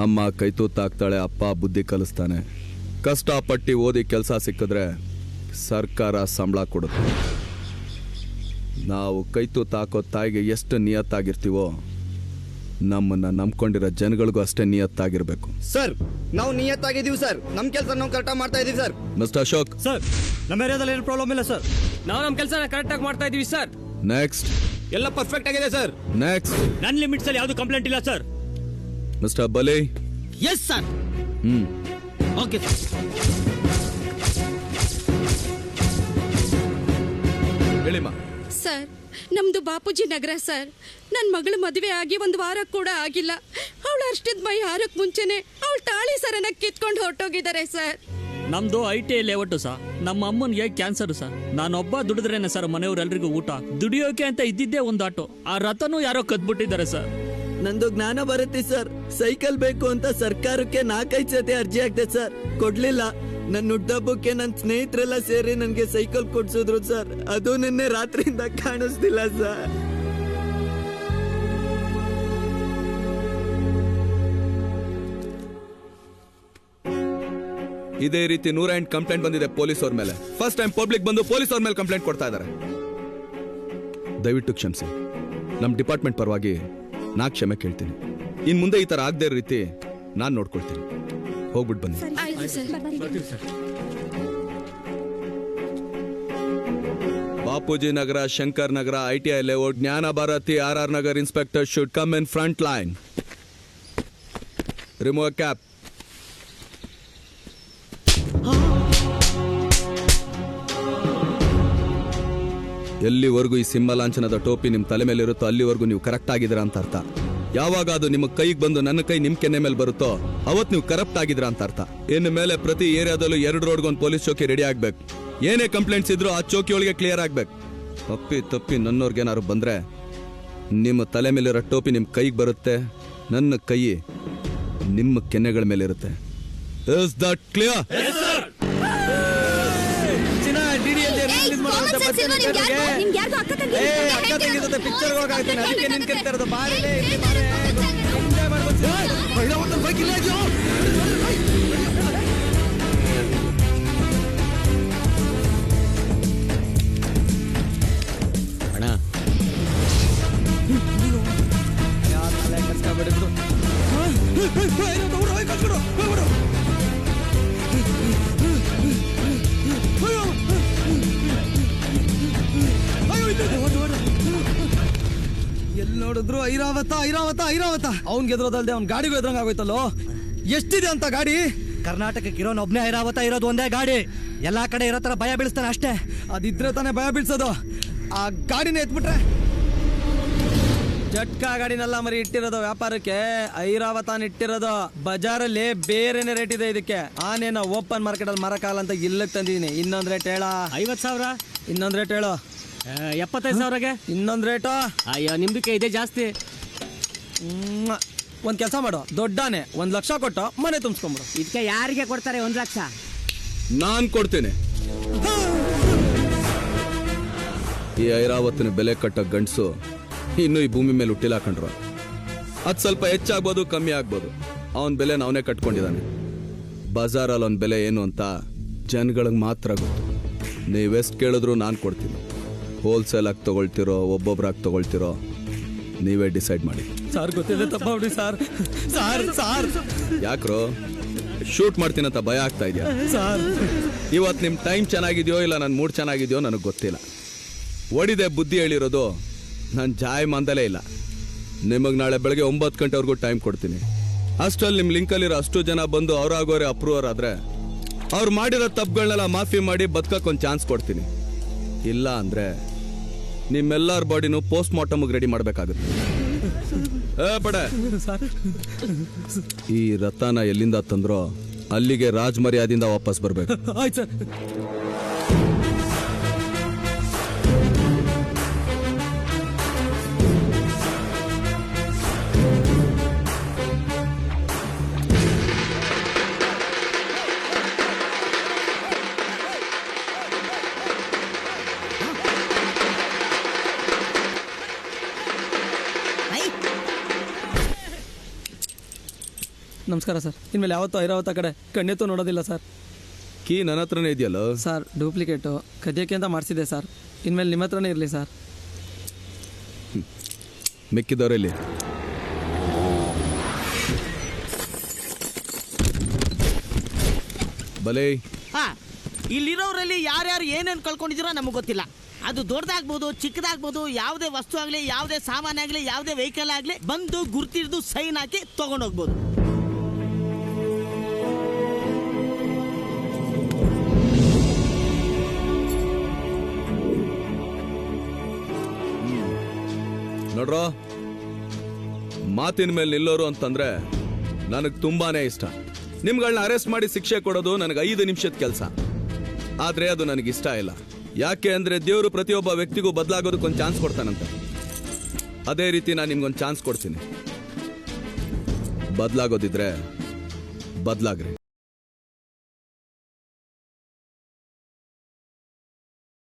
ಅಮ್ಮ ಕೈ ತೂತಾಕ್ತಾಳೆ, ಅಪ್ಪ ಬುದ್ಧಿ ಕಲಿಸ್ತಾನೆ. ಕಷ್ಟಪಟ್ಟು ಓದಿ ಕೆಲಸ ಸಿಕ್ಕಿದ್ರೆ ಸರ್ಕಾರ ಸಂಬಳ ಕೊಡುತ್ತೆ. ನಾವು ಕೈ ತೂತಾಕೋ ತಾಯಿಗೆ ಎಷ್ಟು ನಿಯತ್ತಾಗಿರ್ತೀವೋ ನಮ್ಮನ್ನ ನಂಬ್ಕೊಂಡಿರೋ ಜನಗಳಿಗೂ ಅಷ್ಟೇ ನಿಯತ್ತಾಗಿರ್ಬೇಕು. ಸರ್ ನಾವು ನಿಯತ್ತಾಗಿದ್ದೀವಿ ಸರ್. ನಮ್ಮ ಕೆಲಸ ನಾವು ಕರೆಕ್ಟಾಗಿ ಮಾಡ್ತಾ ಇದೀವಿ ಸರ್. ಮಿಸ್ಟರ್ ಅಶೋಕ್ ಸರ್, ನಮ್ಮ ಏರಿಯಾದಲ್ಲಿ ಏನು ಪ್ರಾಬ್ಲಮ್ ಇಲ್ಲ ಸರ್. ನಾವು ನಮ್ಮ ಕೆಲಸನ ಕರೆಕ್ಟಾಗಿ ಮಾಡ್ತಾ ಇದೀವಿ ಸರ್. ನೆಕ್ಸ್ಟ್. ಎಲ್ಲ ಪರ್ಫೆಕ್ಟ್ ಆಗಿದೆ ಸರ್. ನೆಕ್ಸ್ಟ್. ನನ್ನ ಲಿಮಿಟ್ಸ್ ಅಲ್ಲಿ ಯಾವುದು ಕಂಪ್ಲೇಂಟ್ ಇಲ್ಲ ಸರ್. ಮಿಸ್ಟರ್ ಬಲಿ. Yes sir. Okay sir. ಹೇಳಿಮ್ಮ. ಸರ್, ನಮ್ದು ಬಾಪೂಜಿ ನಗರ ಸರ್. ನನ್ನ ಮಗಳ ಮದುವೆ ಆಗಿ ಒಂದು ವಾರ ಕೂಡ ಆಗಿಲ್ಲ. ಅವಳು ಅರ್ಷ್ಟದ ಮೈ ಹಾರಕ್ ಮುಂಚೆನೆ ಅವಳು ತಾಳಿ ಸರನ ಕಿತ್ಕೊಂಡು ಹೊರಟೋಗಿದ್ದಾರೆ ಸರ್. ನಮ್ದು ITI ಲೇಔಟ್ ಸರ್. ನಮ್ಮ ಅಮ್ಮನಿಗೆ ಕ್ಯಾನ್ಸರ್ ಸರ್. ನಾನೊಬ್ಬ ದುಡಿದ್ರೇನೆ ಸರ್ ಮನೆಯವರೆಲ್ರಿಗೂ ಊಟ. ದುಡಿಯೋಕೆ ಅಂತ ಇದ್ದಿದ್ದೇ ಒಂದು ಆಟೋ. ಆ ರಥನೂ ಯಾರೋ ಕದ್ಬಿಟ್ಟಿದ್ದಾರೆ ಸರ್. ನಂದು ಜ್ಞಾನ ಬರುತ್ತೆ ಸರ್. ಸೈಕಲ್ ಬೇಕು ಅಂತ ಸರ್ಕಾರಕ್ಕೆ 4-5 ಸತಿ ಅರ್ಜಿ ಹಾಕ್ದೆ ಸರ್, ಕೊಡ್ಲಿಲ್ಲ. ನನ್ನ ಹುಟ್ಟಹಬ್ಬಕ್ಕೆ ನನ್ನ ಸ್ನೇಹಿತರೆಲ್ಲ ಸೇರಿ ನನಗೆ ಸೈಕಲ್ ಕೊಡ್ಸಿದ್ರು ಸರ್. ಅದು ನಿನ್ನೆ ರಾತ್ರಿಯಿಂದ ಕಾಣಿಸ್ತಿಲ್ಲ ಸರ್. ಇದೇ ರೀತಿ 108 ಕಂಪ್ಲೇಂಟ್ ಬಂದಿದೆ ಪೊಲೀಸ್ ಅವ್ರ ಮೇಲೆ. ಫಸ್ಟ್ ಟೈಮ್ ಪಬ್ಲಿಕ್ ಬಂದು ಪೊಲೀಸ್ ಅವ್ರ ಮೇಲೆ ಕಂಪ್ಲೇಂಟ್ ಕೊಡ್ತಾ ಇದ್ದಾರೆ. ದಯವಿಟ್ಟು ಕ್ಷಮಿಸಿ. ನಮ್ಮ ಡಿಪಾರ್ಟ್ಮೆಂಟ್ ಪರವಾಗಿ ನಾ ಕ್ಷಮೆ ಕೇಳ್ತೀನಿ. ಇನ್ ಮುಂದೆ ಈ ತರ ಆಗದೆ ರೀತಿ ನಾನು ನೋಡ್ಕೊಳ್ತೀನಿ. ಹೋಗ್ಬಿಟ್ಟು ಬನ್ನಿ. Bapuji Nagar, Shankar Nagar, ITI layout, Jnana Bharathi, RR Nagar inspector should come in front line. Remove cap. ಎಲ್ಲಿವರೆಗೂ ಈ ಸಿಂಹ ಲಾಂಛನದ ಟೋಪಿ ನಿಮ್ಮ ತಲೆ ಮೇಲೆ ಇರುತ್ತೋ ಅಲ್ಲಿವರೆಗೂ ನೀವು ಕರೆಕ್ಟ್ ಆಗಿದ್ದೀರಾ ಅಂತ ಅರ್ಥ. ಯಾವಾಗ ಅದು ನಿಮ್ಮ ಕೈಗೆ ಬಂದು ನನ್ನ ಕೈ ನಿಮ್ಮ ಕೆನ್ನೆ ಮೇಲೆ ಬರುತ್ತೋ ಅವತ್ತು ನೀವು ಕರಪ್ಟ್ ಆಗಿದ್ದೀರಾ ಅಂತ ಅರ್ಥ. ಇನ್ನು ಮೇಲೆ ಪ್ರತಿ ಏರಿಯಾದಲ್ಲೂ 2 ರೋಡ್ಗೊಂದು ಪೊಲೀಸ್ ಚೌಕಿ ರೆಡಿ ಆಗ್ಬೇಕು. ಏನೇ ಕಂಪ್ಲೇಂಟ್ಸ್ ಇದ್ರೂ ಆ ಚೌಕಿ ಒಳಗೆ ಕ್ಲಿಯರ್ ಆಗ್ಬೇಕು. ತಪ್ಪಿ ನನ್ನೋರ್ಗೇನಾದ್ರು ಬಂದ್ರೆ ನಿಮ್ಮ ತಲೆ ಮೇಲಿರೋ ಟೋಪಿ ನಿಮ್ಮ ಕೈಗೆ ಬರುತ್ತೆ, ನನ್ನ ಕೈ ನಿಮ್ಮ ಕೆನ್ನೆಗಳ ಮೇಲೆ ಇರುತ್ತೆ. Is that clear? ಪಿಕ್ಚರ್ ಹೋಗಾಗ್ತಾನೆ, ಅದಕ್ಕೆ ನಿನ್ ಕರಿತಾರದು. ಬಾರಲೇ ಅಣ್ಣ, ಕಷ್ಟಪಡಿದ್ರು. ಎಲ್ಲಿ ನೋಡಿದ್ರು ಐರಾವತ. ಅವ್ನ್ ಗೆದ್ರೋದಲ್ದೆ ಅವ್ನ್ ಗಾಡಿಗೂ ಎದ್ರಂಗ ಆಗೋಯ್ತಲ್ಲೋ. ಎಷ್ಟಿದೆ ಅಂತ ಗಾಡಿ? ಕರ್ನಾಟಕಕ್ಕೆ ಇರೋನ್ ಒಬ್ನೇ ಐರಾವತ ಇರೋದು ಒಂದೇ ಗಾಡಿ. ಎಲ್ಲಾ ಕಡೆ ಇರೋ ತರ ಭಯ ಬೀಳಿಸ್ತಾನೆ ಅಷ್ಟೇ. ಅದಿದ್ರೆ ತಾನೇ ಭಯ ಬೀಳ್ಸೋದು. ಆ ಗಾಡಿನ ಎತ್ಬಿಟ್ರೆ ಜಟ್ಕಾ ಗಾಡಿನೆಲ್ಲ ಮರಿ ಇಟ್ಟಿರೋದು ವ್ಯಾಪಾರಕ್ಕೆ. ಐರಾವತಾನ್ ಇಟ್ಟಿರೋದು ಬಜಾರಲ್ಲಿ ಬೇರೆನೆ ರೇಟ್ ಇದೆ ಇದಕ್ಕೆ. ಆನೇನ ಓಪನ್ ಮಾರ್ಕೆಟ್ ಅಲ್ಲಿ ಮಾರಕ್ಕಾಗಲ್ಲ ಅಂತ ಇಲ್ಲಕ್ಕೆ ತಂದಿದ್ದೀನಿ. ಇನ್ನೊಂದ್ ರೇಟ್ ಹೇಳ. 50,000. ಇನ್ನೊಂದ್ ರೇಟ್ ಹೇಳು. 75,000ಗೆ. ಇನ್ನೊಂದ್ ರೇಟು. ಅಯ್ಯೋ ನಿಮ್ದಕ್ಕೆ ಇದೆ ಜಾಸ್ತಿ. ಒಂದ್ ಕೆಲಸ ಮಾಡು, ದೊಡ್ಡಾನೆ 1 ಲಕ್ಷ ಕೊಟ್ಟು ಮನೆ ತುಂಬಿಸ್ಕೊಂಬಿಡು. ಇದಕ್ಕೆ ಯಾರಿಗೆ ಕೊಡ್ತಾರೆ 1 ಲಕ್ಷ? ನಾನ್ ಕೊಡ್ತೀನಿ. ಈ ಐರಾವತಿನ ಬೆಲೆ ಕಟ್ಟ ಗಂಡ್ಸು ಇನ್ನು ಈ ಭೂಮಿ ಮೇಲೆ ಹುಟ್ಟಿಲ್ಲ ಕಂಡ್ರು. ಅದ್ ಸ್ವಲ್ಪ ಹೆಚ್ಚಾಗ್ಬೋದು, ಕಮ್ಮಿ ಆಗ್ಬೋದು. ಅವನ್ ಬೆಲೆ ಅವನೇ ಕಟ್ಕೊಂಡಿದ್ದಾನೆ. ಬಜಾರಲ್ಲಿ ಅವನ್ ಬೆಲೆ ಏನು ಅಂತ ಜನಗಳಿಗೆ ಮಾತ್ರ ಗೊತ್ತು. ನೀವೆಷ್ಟು ಕೇಳಿದ್ರು ನಾನು ಕೊಡ್ತೀನಿ. ಹೋಲ್ಸೇಲ್ ಆಗಿ ತಗೊಳ್ತಿರೋ ಒಬ್ಬೊಬ್ರಾಗಿ ತಗೊಳ್ತಿರೋ ನೀವೇ ಡಿಸೈಡ್ ಮಾಡಿ. ಸಾರ್ ಗೊತ್ತಿದೆ ತಪ್ಪಾಡಿ ಸಾರ್. ಯಾಕ್ರೋ ಶೂಟ್ ಮಾಡ್ತೀನಂತ ಭಯ ಆಗ್ತಾ ಇದೆಯಾ? ಸಾರ್ ಇವತ್ತು ನಿಮ್ಮ ಟೈಮ್ ಚೆನ್ನಾಗಿದೆಯೋ ಇಲ್ಲ ನನ್ನ ಮೂಡ್ ಚೆನ್ನಾಗಿದೆಯೋ ನನಗೆ ಗೊತ್ತಿಲ್ಲ. ಒಡಿದೆ ಬುದ್ಧಿ ಹೇಳಿರೋದು ನಾನು ಜಾಯ್ ಮಂದಲೇ ಇಲ್ಲ. ನಿಮಗೆ ನಾಳೆ ಬೆಳಗ್ಗೆ 9 ಗಂಟೆವರೆಗೂ ಟೈಮ್ ಕೊಡ್ತೀನಿ. ಅಷ್ಟರಲ್ಲಿ ನಿಮ್ಮ ಲಿಂಕಲ್ಲಿರೋ ಅಷ್ಟು ಜನ ಬಂದು ಅವರಾಗೋರೆ ಅಪ್ರೂವರ್ ಆದ್ರೆ ಅವ್ರು ಮಾಡಿರೋ ತಪ್ಪುಗಳನ್ನೆಲ್ಲ ಮಾಫಿ ಮಾಡಿ ಬದುಕಕ್ಕೊಂದು ಚಾನ್ಸ್ ಕೊಡ್ತೀನಿ. ಇಲ್ಲ ಅಂದ್ರೆ ನಿಮ್ಮೆಲ್ಲರ ಬಾಡಿನೂ ಪೋಸ್ಟ್ ಮಾರ್ಟಮ್ಗೆ ರೆಡಿ ಮಾಡಬೇಕಾಗುತ್ತೆ. ಪಡೆ ಈ ರಥನ ಎಲ್ಲಿಂದ ತಂದ್ರೋ ಅಲ್ಲಿಗೆ ರಾಜಮರ್ಯಾದಿಂದ ವಾಪಸ್ ಬರ್ಬೇಕು. ಆಯ್ತು ಸರ್. ನಮಸ್ಕಾರ ಸರ್. ಇನ್ಮೇಲೆ ಯಾವತ್ತೂ ಐರಾವತ ಕಡೆ ಕಣ್ಣೆತ್ತೂ ನೋಡೋದಿಲ್ಲ ಸರ್. ಕೀ ನನ್ನ ಹತ್ರನೇ ಇದೆಯಲ್ಲ. ಸರ್ ಡೂಪ್ಲಿಕೇಟು ಕದಿಯೋಕ್ಕೆ ಅಂತ ಮಾಡಿಸಿದೆ ಸರ್. ಇನ್ಮೇಲೆ ನಿಮ್ಮ ಹತ್ರನೇ ಇರಲಿ ಸರ್. ಮಿಕ್ಕಿದವರಲ್ಲಿ ಬಲೇ ಹಾ, ಇಲ್ಲಿರೋರಲ್ಲಿ ಯಾರ್ಯಾರು ಏನೇನು ಕಳ್ಕೊಂಡಿದ್ದೀರೋ ನಮಗೆ ಗೊತ್ತಿಲ್ಲ. ಅದು ದೊಡ್ಡದಾಗ್ಬೋದು, ಚಿಕ್ಕದಾಗ್ಬೋದು, ಯಾವುದೇ ವಸ್ತು ಆಗಲಿ, ಯಾವುದೇ ಸಾಮಾನು ಆಗಲಿ, ಯಾವುದೇ ವೆಹಿಕಲ್ ಆಗಲಿ ಬಂದು ಗುರ್ತಿಡ್ದು ಸೈನ್ ಹಾಕಿ ತಗೊಂಡೋಗ್ಬೋದು. ನೋಡ್ರೋ, ಮಾತಿನ ಮೇಲೆ ನಿಲ್ಲೋರು ಅಂತಂದ್ರೆ ನನಗೆ ತುಂಬಾನೇ ಇಷ್ಟ. ನಿಮ್ಗಳನ್ನ ಅರೆಸ್ಟ್ ಮಾಡಿ ಶಿಕ್ಷೆ ಕೊಡೋದು ನನಗೆ 5 ನಿಮಿಷದ ಕೆಲಸ. ಆದ್ರೆ ಅದು ನನಗಿಷ್ಟ ಇಲ್ಲ. ಯಾಕೆ ಅಂದ್ರೆ ದೇವರು ಪ್ರತಿಯೊಬ್ಬ ವ್ಯಕ್ತಿಗೂ ಬದಲಾಗೋದಕ್ಕೊಂದು ಚಾನ್ಸ್ ಕೊಡ್ತಾನಂತೆ. ಅದೇ ರೀತಿ ನಾನು ನಿಮ್ಗೊಂದು ಚಾನ್ಸ್ ಕೊಡ್ತೀನಿ. ಬದಲಾಗೋದಿದ್ರೆ ಬದಲಾಗ್ರಿ.